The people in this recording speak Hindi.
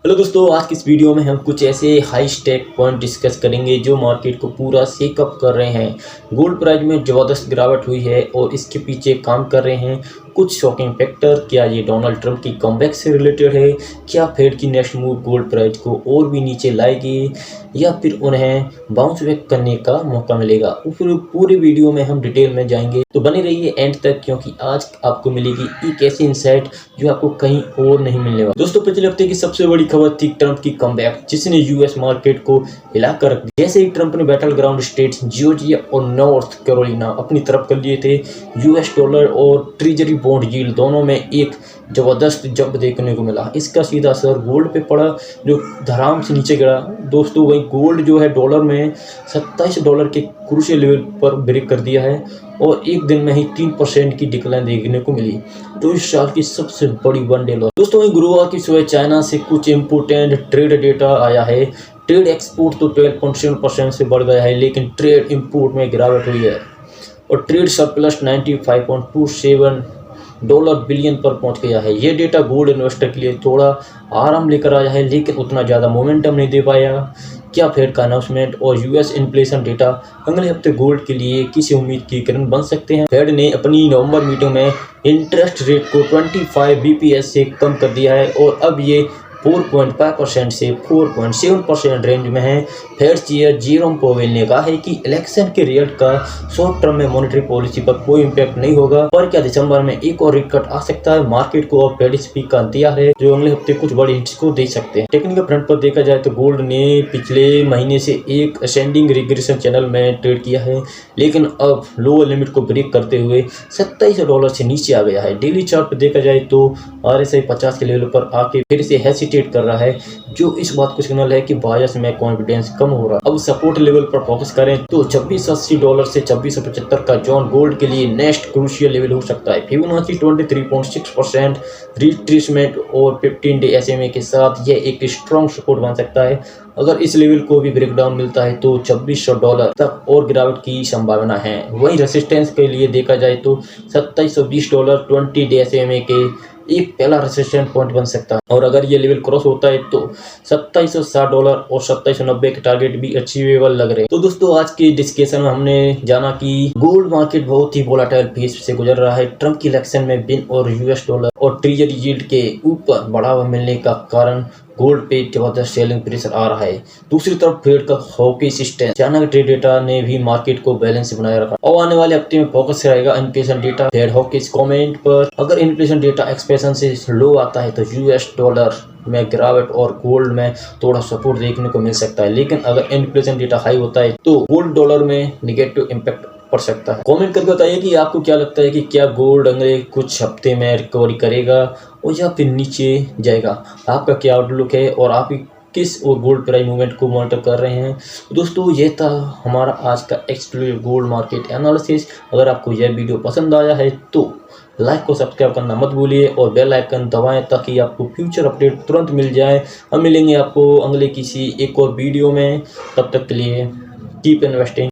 हेलो दोस्तों, आज की इस वीडियो में हम कुछ ऐसे हाई स्टेक पॉइंट डिस्कस करेंगे जो मार्केट को पूरा शेकअप कर रहे हैं। गोल्ड प्राइस में ज़बरदस्त गिरावट हुई है और इसके पीछे काम कर रहे हैं कुछ शॉकिंग फैक्टर। क्या ये डोनाल्ड ट्रंप की कमबैक से रिलेटेड है? क्या फेड की नेक्स्ट मूव गोल्ड प्राइस को और भी नीचे लाएगी या फिर उन्हें बाउंस बैक करने का मौका मिलेगा? फिर पूरे वीडियो में हम डिटेल में जाएंगे, तो बने रहिए एंड तक, क्योंकि आज आपको मिलेगी एक ऐसी इंसाइट जो आपको कहीं और नहीं मिलने वाला। दोस्तों, पिछले हफ्ते की सबसे बड़ी खबर थी ट्रंप की कमबैक, जिसने यूएस मार्केट को हिला कर रख दिया। जैसे ही ट्रंप ने बैटल ग्राउंड स्टेट्स जॉर्जिया और नॉर्थ कैरोलिना अपनी तरफ कर लिए थे, यूएस डॉलर और ट्रेजरी बॉन्ड यील्ड दोनों में एक जबरदस्त जंप देखने को मिला। इसका सीधा असर गोल्ड पे पड़ा, जो धड़ाम से नीचे गिरा। दोस्तों, वही गोल्ड जो है डॉलर में $27 के क्रूशियल लेवल पर ब्रेक कर दिया है और एक दिन में ही 3% की डिक्लाइन देखने को मिली, जो इस साल की सबसे बड़ी वन डे लॉस। दोस्तों, गुरुवार की सुबह चाइना से कुछ इम्पोर्टेंट ट्रेड डेटा आया है। ट्रेड एक्सपोर्ट तो 12.7% से बढ़ गया है, लेकिन ट्रेड इंपोर्ट में गिरावट हुई है और ट्रेड सरप्लस $95.27 बिलियन पर पहुंच गया है। ये डेटा गोल्ड इन्वेस्टर के लिए थोड़ा आराम लेकर आया है, लेकिन उतना ज़्यादा मोमेंटम नहीं दे पाया। क्या फेड का अनाउंसमेंट और यूएस इन्फ्लेशन डेटा अगले हफ्ते गोल्ड के लिए किसी उम्मीद की किरण बन सकते हैं? फेड ने अपनी नवंबर मीटिंग में इंटरेस्ट रेट को 25 बीपीएस से कम कर दिया है और अब ये 4.5% से 4.7% रेंज में है। फेड चेयर जेरोम पोवेल ने कहा है कि इलेक्शन के रिजल्ट का शॉर्ट टर्म में मॉनेटरी पॉलिसी पर कोई इम्पैक्ट नहीं होगा, पर क्या दिसंबर में एक और रेट कट आ सकता है? मार्केट को अब फेड स्पीक का इंतजार है, जो अगले हफ्ते कुछ बड़ी हिट्स को दे सकते हैं। टेक्निकल फ्रंट पर देखा जाए तो गोल्ड ने पिछले महीने से एक असेंडिंग रिग्रेशन चैनल में ट्रेड किया है, लेकिन अब लोअर लिमिट को ब्रेक करते हुए $27 से नीचे आ गया है। डेली चार्ट पर देखा जाए तो RSI 50 के लेवल पर आके फिर से हेसिटेट कर रहा है, जो इस बात को सिग्नल है कि बायर्स में कॉन्फिडेंस कम हो रहा है। अब सपोर्ट लेवल पर फोकस करें तो $2680 से $2675 का जोन गोल्ड के लिए नेक्स्ट क्रूशियल लेवल हो सकता है। फिबोनाची 23.6% रिट्रेसमेंट और 15 डे SMA के साथ यह एक स्ट्रॉन्ग सपोर्ट बन सकता है। अगर इस लेवल को भी ब्रेकडाउन मिलता है तो $2600 तक और गिरावट की संभावना है। वहीं रेसिस्टेंस के लिए देखा जाए तो $2720 20 डे SMA के एक पहला रेसिस्टेंस पॉइंट बन सकता है, और अगर ये लेवल क्रॉस होता है तो $2760 और $2790 के टारगेट भी अचीवेबल लग रहे हैं। तो दोस्तों, आज की डिस्कशन में हमने जाना कि गोल्ड मार्केट बहुत ही वोलेटाइल फेज से गुजर रहा है। ट्रंप की इलेक्शन में बिन और यूएस डॉलर और ट्रेजरी यील्ड के ऊपर बढ़ावा मिलने का कारण गोल्ड पे जबरदस्त सेलिंग प्रेशर आ रहा है। दूसरी तरफ फेड का हॉकिश स्टैंड, चाइना के ट्रेड डेटा ने भी मार्केट को बैलेंस बनाए रखा और आने वाले हफ्ते में फोकस रहेगा inflation data, Fed hawkish comment पर। अगर इन्फ्लेशन डेटा एक्सपेक्टेशन से लो आता है तो यूएस डॉलर में गिरावट और गोल्ड में थोड़ा सपोर्ट देखने को मिल सकता है, लेकिन अगर इन्फ्लेशन डेटा हाई होता है तो गोल्ड डॉलर में निगेटिव इम्पैक्ट पड़ सकता है। कमेंट करके बताइए कि आपको क्या लगता है कि क्या गोल्ड अगले कुछ हफ्ते में रिकवरी करेगा और या फिर नीचे जाएगा? आपका क्या आउटलुक है और आप किस और गोल्ड प्राइस मूवमेंट को मॉनिटर कर रहे हैं? दोस्तों, ये था हमारा आज का एक्सक्लूसिव गोल्ड मार्केट एनालिसिस। अगर आपको यह वीडियो पसंद आया है तो लाइक को सब्सक्राइब करना मत भूलिए और बेल आइकन दबाएं ताकि आपको फ्यूचर अपडेट तुरंत मिल जाए। हम मिलेंगे आपको अगले किसी एक और वीडियो में। तब तक के लिए कीप इन्वेस्टिंग।